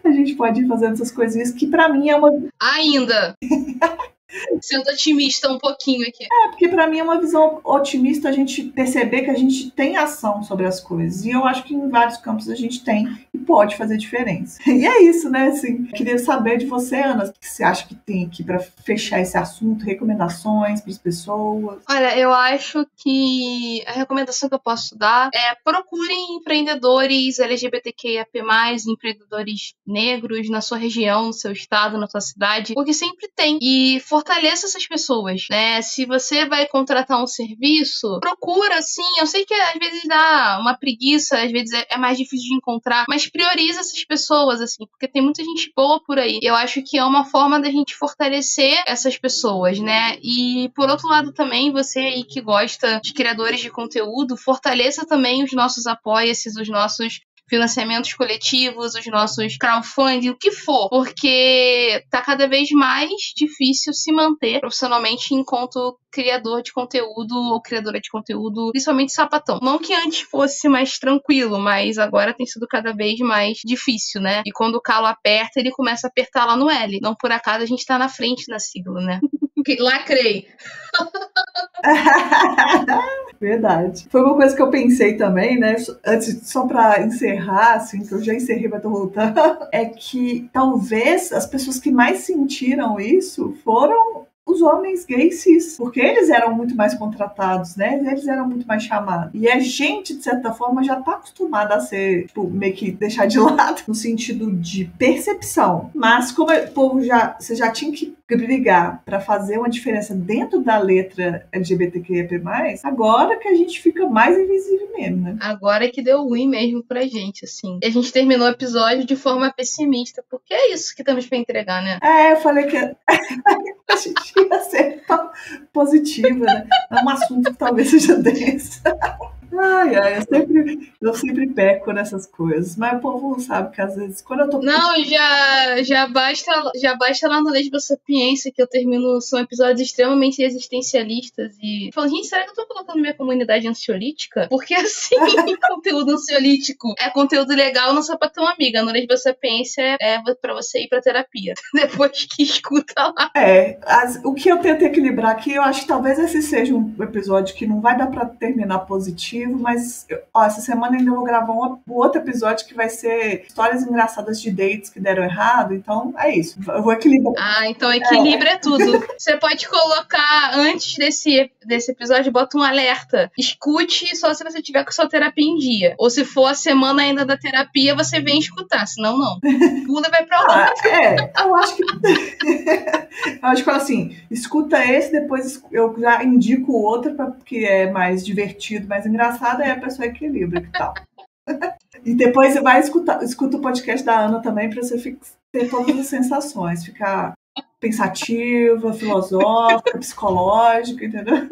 A gente pode ir fazendo essas coisinhas que pra mim é uma... Ainda! Sendo otimista um pouquinho aqui. Porque pra mim é uma visão otimista a gente perceber que a gente tem ação sobre as coisas. E eu acho que em vários campos a gente tem e pode fazer diferença. E é isso, né? Assim, queria saber de você, Ana, o que você acha que tem aqui pra fechar esse assunto, recomendações para as pessoas? Olha, eu acho que a recomendação que eu posso dar é procurem empreendedores LGBTQIAP+, empreendedores negros na sua região, no seu estado, na sua cidade, porque sempre tem. E fortaleça essas pessoas, né? Se você vai contratar um serviço, procura, sim. Eu sei que às vezes dá uma preguiça, às vezes é mais difícil de encontrar, mas prioriza essas pessoas, assim, porque tem muita gente boa por aí. Eu acho que é uma forma da gente fortalecer essas pessoas, né? E, por outro lado, também, você aí que gosta de criadores de conteúdo, fortaleça também os nossos apoia-se, os nossos financiamentos coletivos, os nossos crowdfunding, o que for, porque tá cada vez mais difícil se manter profissionalmente enquanto criador de conteúdo ou criadora de conteúdo, principalmente sapatão. Não que antes fosse mais tranquilo, mas agora tem sido cada vez mais difícil, né? E quando o calo aperta, ele começa a apertar lá no L. Não por acaso a gente tá na frente da sigla, né? Lacrei. Verdade. Foi uma coisa que eu pensei também, né? Antes, só pra encerrar, assim, que eu já encerrei, mas tô voltando, é que talvez as pessoas que mais sentiram isso foram os homens gays cis, porque eles eram muito mais contratados, né? Eles eram muito mais chamados. E a gente, de certa forma, já tá acostumada a ser, tipo, meio que deixar de lado, no sentido de percepção. Mas como o povo você já tinha que brigar para fazer uma diferença dentro da letra LGBTQIA+, agora que a gente fica mais invisível mesmo, né? Agora é que deu ruim mesmo pra gente, assim. E a gente terminou o episódio de forma pessimista, porque é isso que temos pra entregar, né? Eu falei que a gente ia ser tão positiva, né? É um assunto que talvez seja denso. Ai, eu sempre peco nessas coisas, mas o povo sabe que às vezes, quando eu tô... Não, já basta lá no Lesba Sapiência que eu termino, são episódios extremamente existencialistas e falo, gente, será que eu tô colocando minha comunidade ansiolítica? Porque assim, conteúdo ansiolítico é conteúdo legal no Sapatão Amiga, no Lesba Sapiência é pra você ir pra terapia, depois que escuta lá. O que eu tento equilibrar aqui, eu acho que talvez esse seja um episódio que não vai dar pra terminar positivo, mas essa semana ainda vou gravar um outro episódio que vai ser histórias engraçadas de dates que deram errado, então é isso, eu vou equilibrar. Então equilíbrio é tudo. Você pode colocar, antes desse episódio, bota um alerta. Escute só se você tiver com sua terapia em dia. Ou se for a semana ainda da terapia, você vem escutar, senão não. Pula e vai pra lá. Eu acho que... eu acho que assim, escuta esse, depois eu já indico o outro, que é mais divertido, mais engraçado, aí a pessoa equilibra, que tal? E depois você vai escuta o podcast da Ana também, pra você ter todas as sensações, ficar pensativa, filosófica, psicológica, entendeu?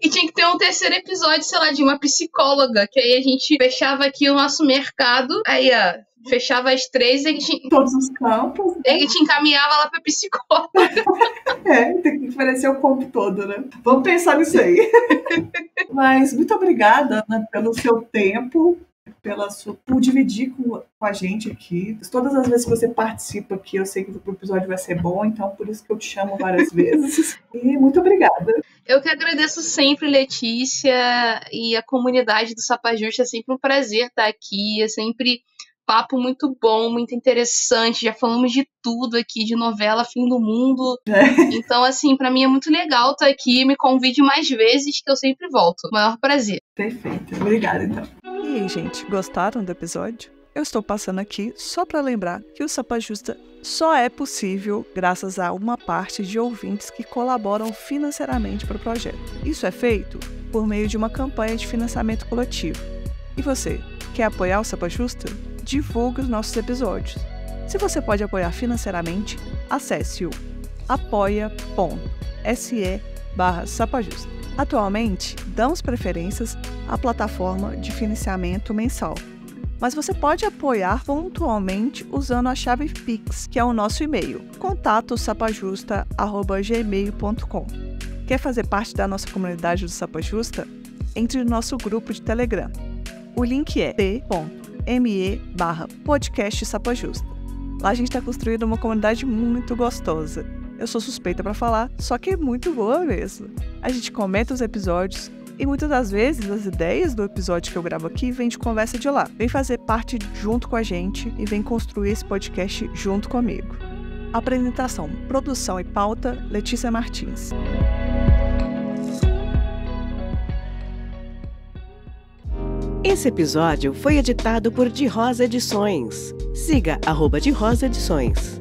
E tinha que ter um terceiro episódio, sei lá, de uma psicóloga, que aí a gente fechava aqui o nosso mercado, aí fechava as 3 e todos os campos. Né? E te encaminhava lá pra psicóloga. Tem que oferecer o corpo todo, né? Vamos pensar nisso aí. Mas muito obrigada, Ana, pelo seu tempo, por dividir com a gente aqui. Todas as vezes que você participa aqui, eu sei que o episódio vai ser bom, então por isso que eu te chamo várias vezes. E muito obrigada. Eu que agradeço sempre, Letícia, e a comunidade do Sapa Justa. É sempre um prazer estar aqui, é sempre papo muito bom, muito interessante. Já falamos de tudo aqui, de novela, fim do mundo. Então, assim, pra mim é muito legal estar aqui. Me convide mais vezes que eu sempre volto. Maior prazer. Perfeito. Obrigada, então. E aí, gente, gostaram do episódio? Eu estou passando aqui só para lembrar que o Sapa Justa só é possível graças a uma parte de ouvintes que colaboram financeiramente para o projeto. Isso é feito por meio de uma campanha de financiamento coletivo. E você, quer apoiar o Sapa Justa? Divulgue os nossos episódios. Se você pode apoiar financeiramente, acesse o apoia.se/sapajusta. Atualmente, damos preferências à plataforma de financiamento mensal, mas você pode apoiar pontualmente usando a chave Pix, que é o nosso e-mail, contato@gmail.com. Quer fazer parte da nossa comunidade do Sapa Justa? Entre no nosso grupo de Telegram. O link é t.me/podcast Sapa Justa. Lá a gente está construindo uma comunidade muito gostosa. Eu sou suspeita para falar, só que é muito boa mesmo. A gente comenta os episódios e muitas das vezes as ideias do episódio que eu gravo aqui vêm de conversa de lá. Vem fazer parte junto com a gente e vem construir esse podcast junto comigo. Apresentação, produção e pauta, Letícia Martins. Esse episódio foi editado por De Rosa Edições. Siga @De Rosa Edições.